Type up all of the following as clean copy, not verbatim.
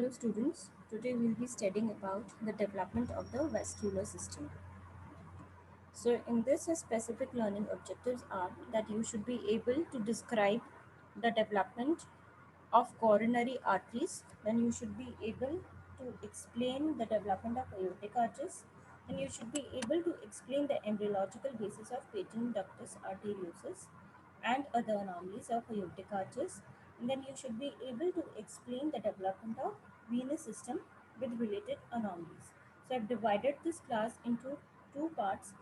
Hello students, today we will be studying about the development of the vascular system. So in this specific learning objectives are that you should be able to describe the development of coronary arteries, then you should be able to explain the development of aortic arches, and you should be able to explain the embryological basis of patent ductus arteriosus and other anomalies of aortic arches, and then you should be able to explain the development of venous system with related anomalies. So I've divided this class into two parts.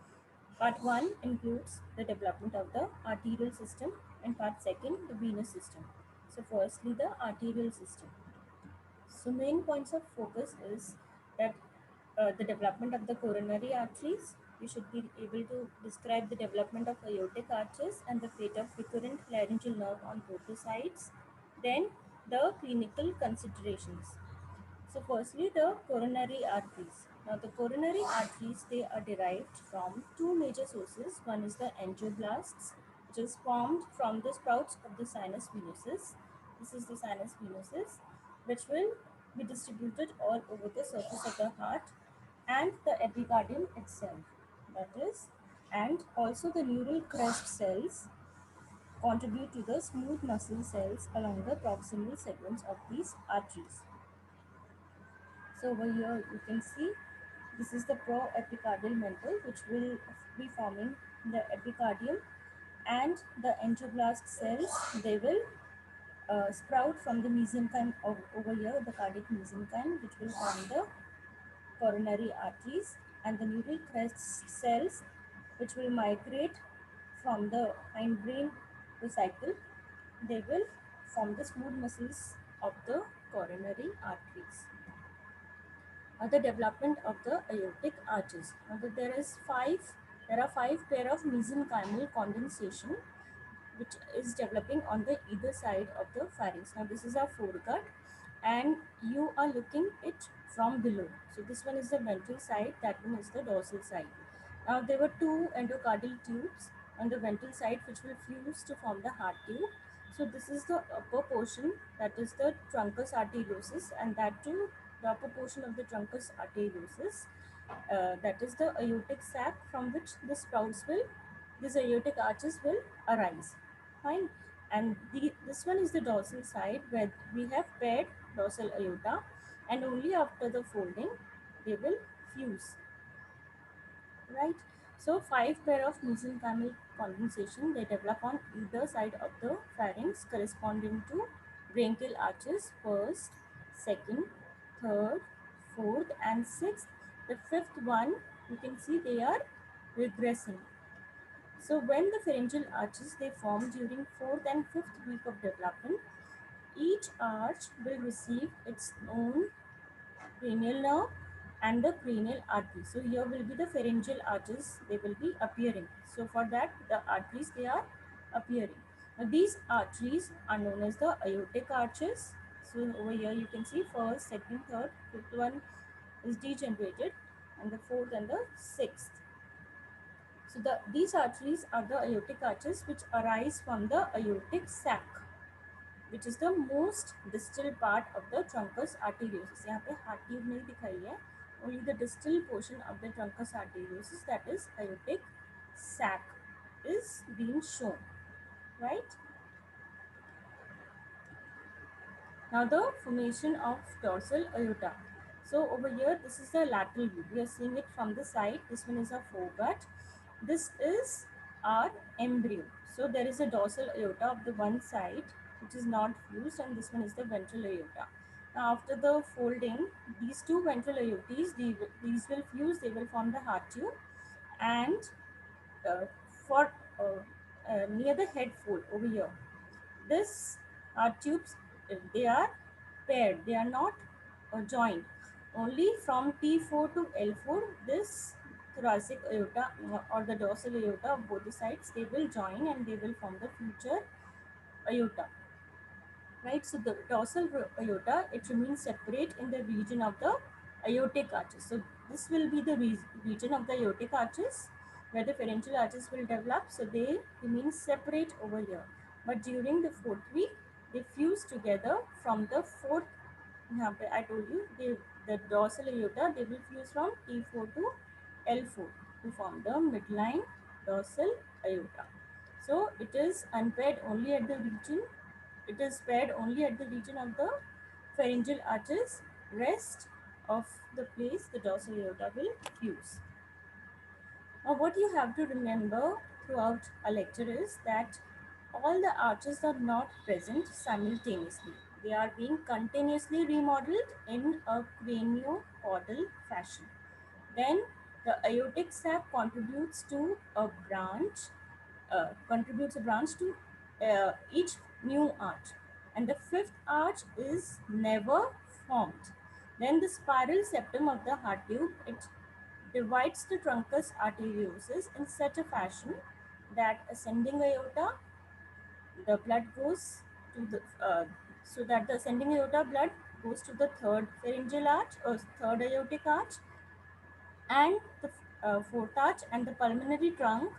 Part 1 includes the development of the arterial system and part 2 the venous system. So firstly the arterial system. So main points of focus is that the development of the coronary arteries. You should be able to describe the development of aortic arches and the fate of recurrent laryngeal nerve on both the sides. Then the clinical considerations. So firstly, the coronary arteries. Now the coronary arteries, they are derived from two major sources. One is the angioblasts, which is formed from the sprouts of the sinus venosus. This is the sinus venosus, which will be distributed all over the surface of the heart, and the epicardium itself. That is, and also the neural crest cells contribute to the smooth muscle cells along the proximal segments of these arteries. So over here you can see this is the proepicardial mantle, which will be forming the epicardium, and the angioblast cells, they will sprout from the mesenchyme over here, the cardiac mesenchyme, which will form the coronary arteries, and the neural crest cells, which will migrate from the hindbrain vesicle, they will form the smooth muscles of the coronary arteries. The development of the aortic arches. Now there are five pair of mesenchymal condensation which is developing on the either side of the pharynx. Now this is our foregut, and you are looking it from below. So this one is the ventral side, that one is the dorsal side. Now there were two endocardial tubes on the ventral side which will fuse to form the heart tube. So this is the upper portion, that is the truncus arteriosus, and that too the upper portion of the truncus arteriosus, that is the aortic sac from which the sprouts will, these aortic arches will arise. Fine. And this one is the dorsal side where we have paired dorsal aorta, and only after the folding they will fuse. Right. So five pair of mesenchymal condensation, they develop on either side of the pharynx corresponding to branchial arches, first, second, third, fourth and sixth. The fifth one, you can see they are regressing. So when the pharyngeal arches, they form during fourth and fifth week of development, each arch will receive its own cranial nerve and the cranial artery. So here will be the pharyngeal arches, they will be appearing. So for that the arteries, they are appearing. Now these arteries are known as the aortic arches. So over here you can see first, second, third, fifth one is degenerated, and the fourth and the sixth. So these arteries are the aortic arches which arise from the aortic sac, which is the most distal part of the truncus arteriosus. यहाँ पे heart tube नहीं दिखाई है, only the distal portion of the truncus arteriosus, that is aortic sac, is being shown, right? Now the formation of dorsal aorta. So over here, this is the lateral view. We are seeing it from the side. This one is a foregut. This is our embryo. So there is a dorsal aorta of the one side which is not fused, and this one is the ventral aorta. Now after the folding, these two ventral aortes, these will fuse, they will form the heart tube, and uh, for near the head fold over here, this tubes, they are paired, they are not joined. Only from T4 to L4, this thoracic aorta or the dorsal aorta of both the sides, they will join and they will form the future aorta. Right, so the dorsal aorta, it remains separate in the region of the aortic arches. So this will be the region of the aortic arches where the pharyngeal arches will develop. So they remain separate over here. But during the fourth week, they fuse together from the fourth यहाँ पे I told you the dorsal aorta, they will fuse from T4 to L4 to form the midline dorsal aorta. So it is unpaired only at the region, it is paired only at the region of the pharyngeal arches. Rest of the place the dorsal aorta will fuse. Now what you have to remember throughout a lecture is that all the arches are not present simultaneously. They are being continuously remodeled in a craniocaudal fashion. Then the aortic sac contributes a branch to each new arch, and the fifth arch is never formed. Then the spiral septum of the heart tube, it divides the truncus arteriosus in such a fashion that ascending aorta, the blood goes to the so that the ascending aorta blood goes to the third pharyngeal arch or third aortic arch, and the fourth arch, and the pulmonary trunk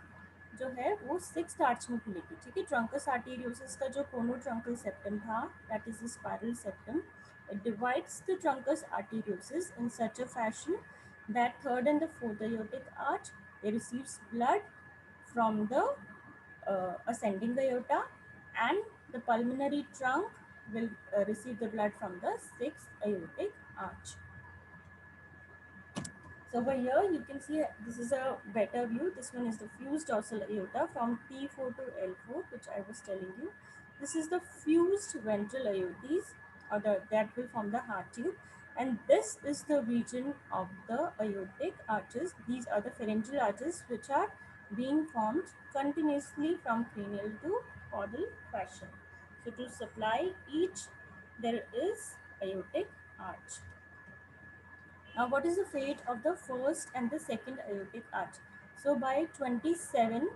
जो है वो six arch में खुलेगी. ठीक है, trunks arteriosus का जो कोनोट्रंकल septum था, that is the spiral septum, it divides the truncus arteriosus in such a fashion that third and the fourth aortic arch, they receives blood from the ascending aorta, and the pulmonary trunk will receive the blood from the sixth aortic arch. So over here you can see this is a better view. This one is the fused dorsal aorta from T4 to L4, which I was telling you. This is the fused ventral aortes, or that will form the heart tube. And this is the region of the aortic arches. These are the pharyngeal arches which are being formed continuously from cranial to caudal fashion. So to supply each, there is aortic arch. Now, what is the fate of the first and the second aortic arch? So, by 27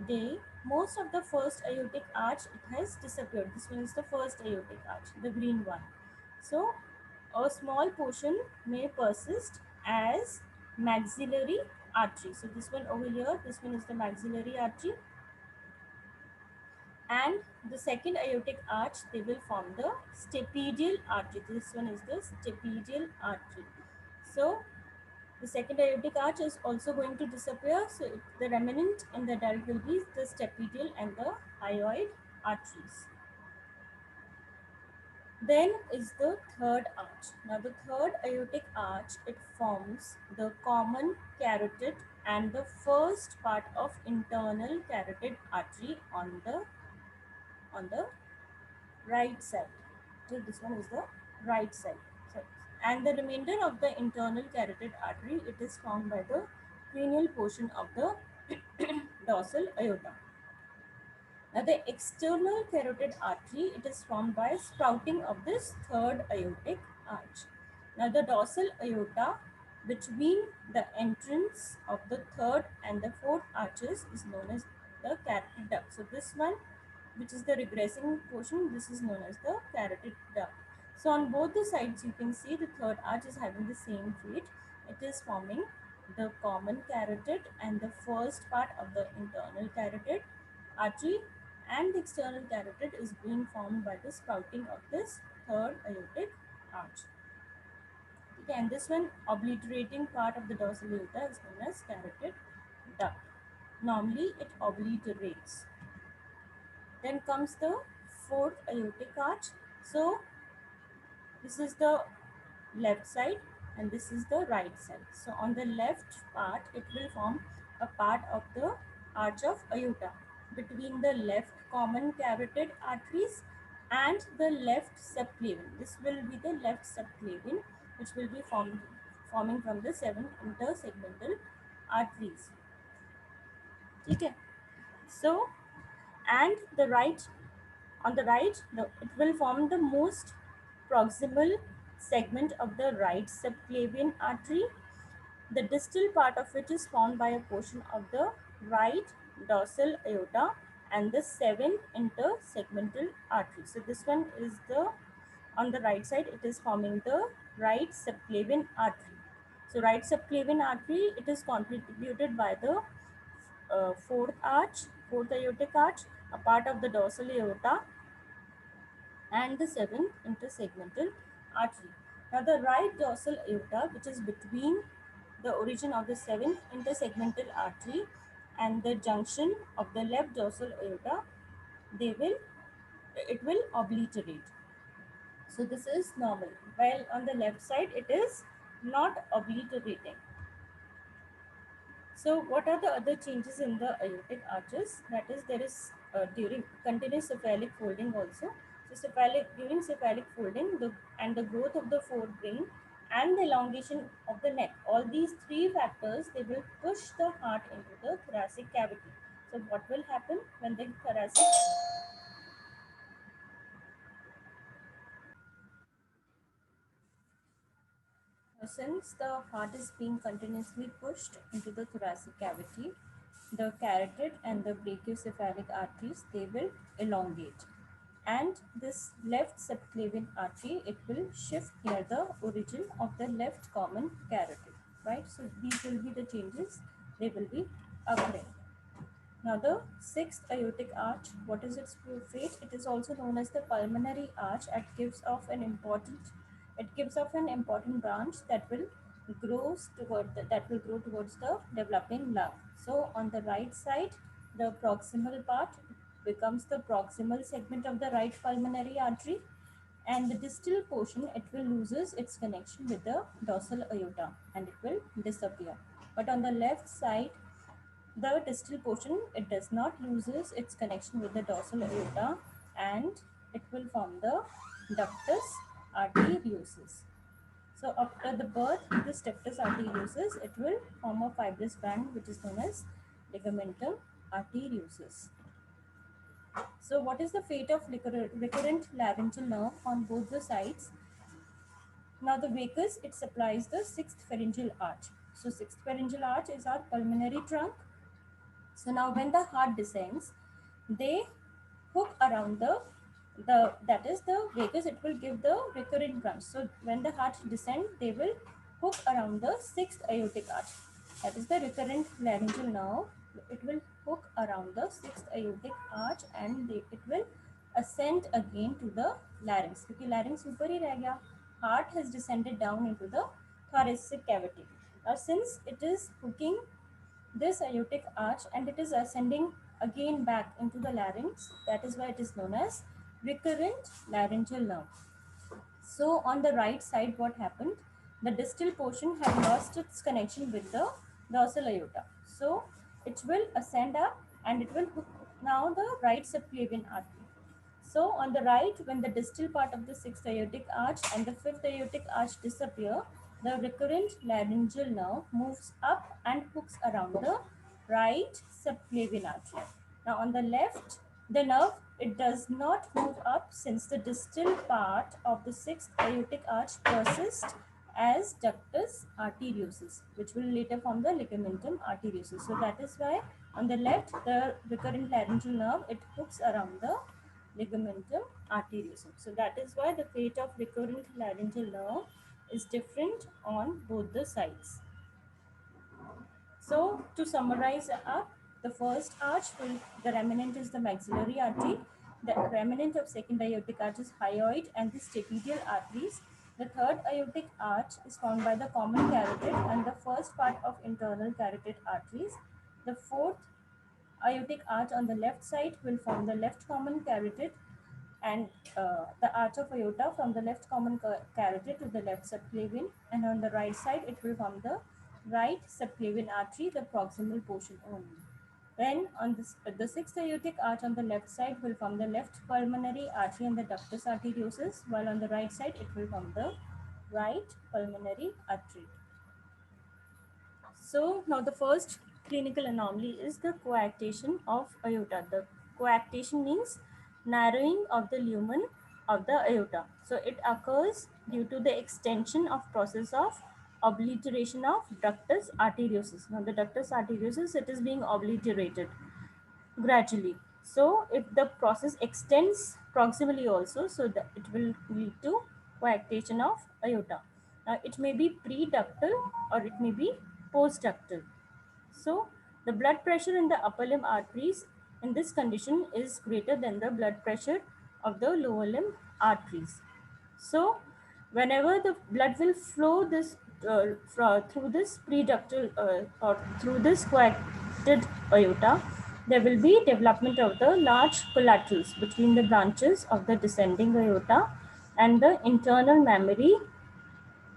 day, most of the first aortic arch, it has disappeared. This means the first aortic arch, the green one. So, a small portion may persist as maxillary artery. So, this one over here, this one is the maxillary artery, and the second aortic arch, they will form the stapedial artery. This one is the stapedial artery. So, the second aortic arch is also going to disappear. So the remnant in the direct will be the stapedial and the hyoid arteries. Then is the third arch. Now the third aortic arch, it forms the common carotid and the first part of internal carotid artery on the right side. So this one is the right side. So, and the remainder of the internal carotid artery, it is formed by the cranial portion of the dorsal aorta. Now the external carotid artery, it is formed by sprouting of this third aortic arch. Now the dorsal aorta between the entrance of the third and the fourth arches is known as the carotid duct. So this one, which is the regressing portion, this is known as the carotid duct. So on both the sides you can see the third arch is having the same fate. It is forming the common carotid and the first part of the internal carotid artery, and the external carotid is being formed by the sprouting of this third aortic arch. Okay, and this one obliterating part of the dorsal aorta is known as carotid duct. Normally it obliterates. Then comes the fourth aortic arch. So this is the left side and this is the right side. So on the left part, it will form a part of the arch of aorta between the left common carotid arteries and the left subclavian. This will be the left subclavian, which will be forming from the 7 intersegmental arteries. Okay. So, and the right, on the right, it will form the most proximal segment of the right subclavian artery, the distal part of which is formed by a portion of the right dorsal aorta and the 7 intersegmental arteries. So this one is on the right side, it is forming the right subclavian artery. So right subclavian artery, it is contributed by the fourth aortic arch, a part of the dorsal aorta, and the 7 intersegmental artery. Now the right dorsal aorta, which is between the origin of the seventh intersegmental artery and the junction of the left dorsal aorta, they will it will obliterate. So this is normal. While on the left side it is not obliterating. So what are the other changes in the aortic arches? That is, there is during continuous cephalic folding also. So during cephalic folding, the growth of the forebrain and the elongation of the neck. All these three factors, they will push the heart into the thoracic cavity. So what will happen when the thoracic since the heart is being continuously pushed into the thoracic cavity, the carotid and the brachiocephalic arteries, they will elongate. And this left subclavian artery, it will shift near the origin of the left common carotid, right? So these will be the changes, they will be occurring. Now the sixth aortic arch, what is its fate? It is also known as the pulmonary arch. It gives off an important branch that will grow towards the developing lung. So on the right side, the proximal part becomes the proximal segment of the right pulmonary artery, and the distal portion, it will loses its connection with the dorsal aorta and it will disappear. But on the left side, the distal portion, it does not loses its connection with the dorsal aorta and it will form the ductus arteriosus. So after the birth, this ductus arteriosus, it will form a fibrous band which is known as ligamentum arteriosus. So what is the fate of recurrent laryngeal nerve on both the sides? Now the vagus, it supplies the sixth pharyngeal arch. So sixth pharyngeal arch is our pulmonary trunk. So now when the heart descends, they hook around the that is the vagus, it will give the recurrent branch. So when the heart descends, they will hook around the sixth aortic arch. That is the recurrent laryngeal nerve. It will hook around the sixth aortic arch and it will ascend again to the larynx. Because larynx ऊपर ही रह गया, heart has descended down into the thoracic cavity. Now since it is hooking this aortic arch and it is ascending again back into the larynx, that is why it is known as recurrent laryngeal nerve. So on the right side, what happened? The distal portion had lost its connection with the dorsal aorta. So it will ascend up and it will hook now the right subclavian artery. So on the right, when the distal part of the sixth aortic arch and the fifth aortic arch disappear, the recurrent laryngeal nerve moves up and hooks around the right subclavian artery. Now on the left, the nerve, it does not move up since the distal part of the sixth aortic arch persists as ductus arteriosus, which will later form the ligamentum arteriosus. So that is why on the left, the recurrent laryngeal nerve, it hooks around the ligamentum arteriosum. So that is why the fate of recurrent laryngeal nerve is different on both the sides. So to summarize up, the first arch, the remnant is the maxillary artery. The remnant of second aortic arch is hyoid and the stapedial arteries. The third aortic arch is formed by the common carotid and the first part of internal carotid arteries. The fourth aortic arch on the left side will form the left common carotid and the arch of aorta from the left common carotid to the left subclavian, and on the right side it will form the right subclavian artery, the proximal portion only. Then on this, the sixth aortic arch on the left side will form the left pulmonary artery and the ductus arteriosus, while on the right side it will form the right pulmonary artery. So now the first clinical anomaly is the coarctation of aorta. The coarctation means narrowing of the lumen of the aorta. So it occurs due to the extension of process of obliteration of ductus arteriosus. Now the ductus arteriosus, it is being obliterated gradually. So if the process extends proximally also, so that it will lead to coarctation of aorta. It may be preductal or it may be postductal. So the blood pressure in the upper limb arteries in this condition is greater than the blood pressure of the lower limb arteries. So Whenever the blood will flow this through this preductal or through this coacted aorta, there will be development of the large collaterals between the branches of the descending aorta and the internal mammary,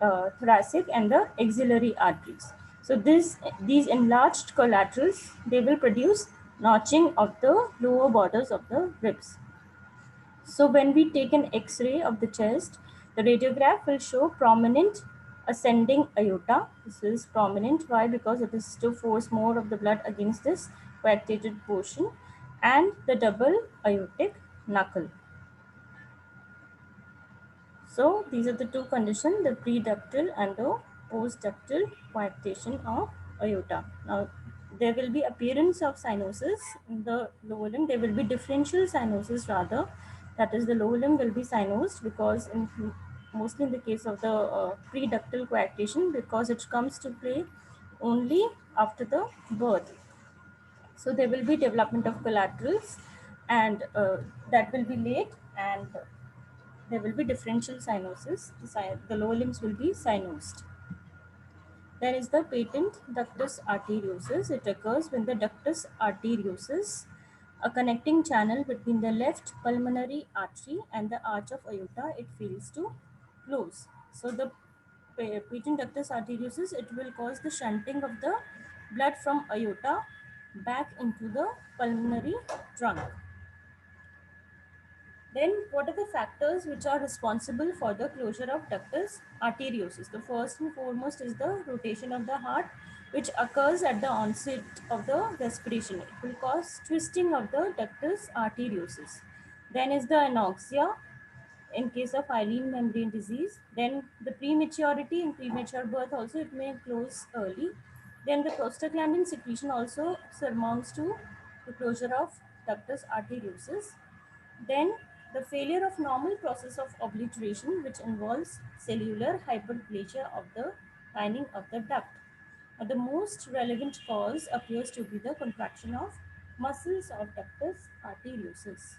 thoracic and the axillary arteries. So these enlarged collaterals, they will produce notching of the lower borders of the ribs. So when we take an X-ray of the chest, the radiograph will show prominent ascending aorta. This is prominent. Why? Because it is to force more of the blood against this coactated portion, and the double aortic knuckle. So these are the two conditions, the preductal and the postductal coarctation of aorta. Now there will be appearance of cyanosis in the lower limb. There will be differential cyanosis rather. That is, the lower limb will be cyanosed because mostly in the case of the preductal coarctation, because it comes to play only after the birth. So there will be development of collaterals, and that will be late, and there will be differential cyanosis. The lower limbs will be cyanosed. There is the patent ductus arteriosus. It occurs when the ductus arteriosus, a connecting channel between the left pulmonary artery and the arch of aorta, it fails to close. So the patent ductus arteriosus, it will cause the shunting of the blood from aorta back into the pulmonary trunk. Then what are the factors which are responsible for the closure of ductus arteriosus? The first and foremost is the rotation of the heart, which occurs at the onset of the respiration. It will cause twisting of the ductus arteriosus. Then is the anoxia in case of hyaline membrane disease. Then the prematurity in premature birth also, it may close early. Then the prostaglandin secretion also surmounts to the closure of ductus arteriosus. Then the failure of normal process of obliteration, which involves cellular hyperplasia of the lining of the duct. The most relevant cause appears to be the contraction of muscles of ductus arteriosus.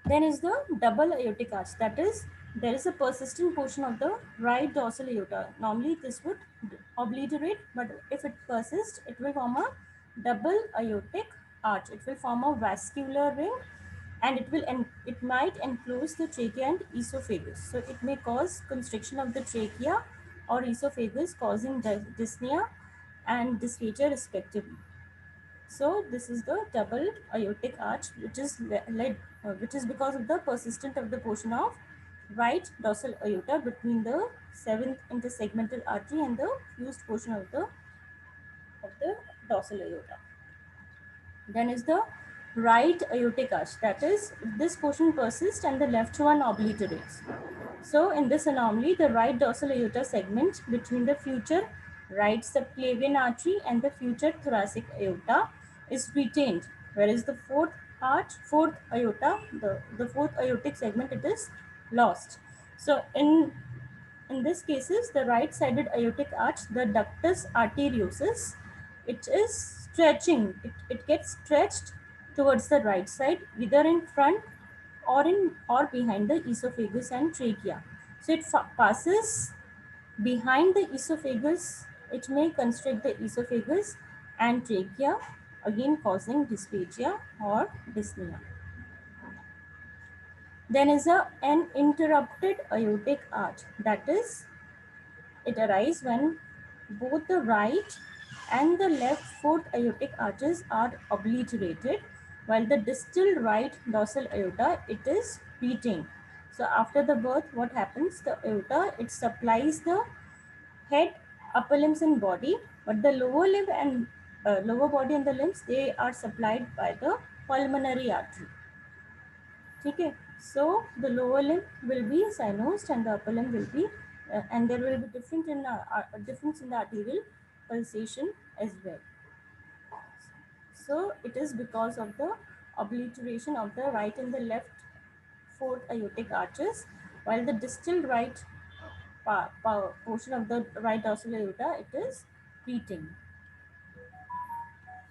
Then is the double aortic arch. That is, there is a persistent portion of the right dorsal aorta. Normally this would obliterate, but if it persists, it will form a double aortic arch. It will form a vascular ring, and it might enclose the trachea and esophagus. So it may cause constriction of the trachea or esophagus, causing dyspnea and dysphagia respectively. So this is the double aortic arch, which is which is because of the persistence of the portion of right dorsal aorta between the seventh intersegmental artery and the fused portion of the dorsal aorta. Then is the right aortic arch. That is, this portion persists and the left one obliterates. So in this anomaly, the right dorsal aorta segment between the future right subclavian artery and the future thoracic aorta is retained, whereas the fourth aorta, the fourth aortic segment, it is lost. So in this cases, the right-sided aortic arch, the ductus arteriosus, it is stretching. It gets stretched towards the right side, either in front or behind the esophagus and trachea. So it passes behind the esophagus. It may constrict the esophagus and trachea, again causing dysphagia or dyspnea. Then is an interrupted aortic arch. That is, it arises when both the right and the left fourth aortic arches are obliterated, while the distal right dorsal aorta, it is retained. So after the birth, what happens? The aorta, it supplies the head, upper limbs and body, but the lower limb and lower body and the limbs, they are supplied by the pulmonary artery. Okay, so the lower limb will be cyanosed and the upper limb will be, and there will be difference in the arterial pulsation as well. So it is because of the obliteration of the right and the left fourth aortic arches, while the distal right portion of the right dorsal aorta, it is retained.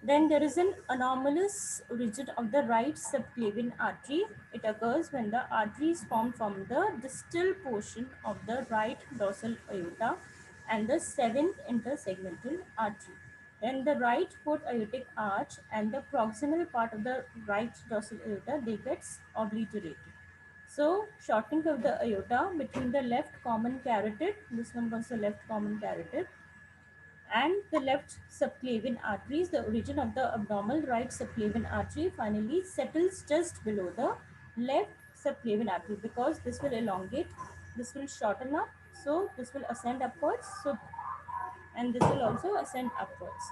Then there is an anomalous region of the right subclavian artery. It occurs when the artery is formed from the distal portion of the right dorsal aorta and the seventh intersegmental artery. Then the right foot aortic arch and the proximal part of the right dorsal aorta, they gets obliterated. So shortening of the aorta between the left common carotid, this one was the left common carotid, and the left subclavian arteries, the origin of the abnormal right subclavian artery finally settles just below the left subclavian artery, because this will elongate, this will shorten up, so this will ascend upwards, so and this will also ascend upwards.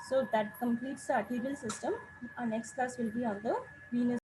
So that completes the arterial system. Our next class will be on the venous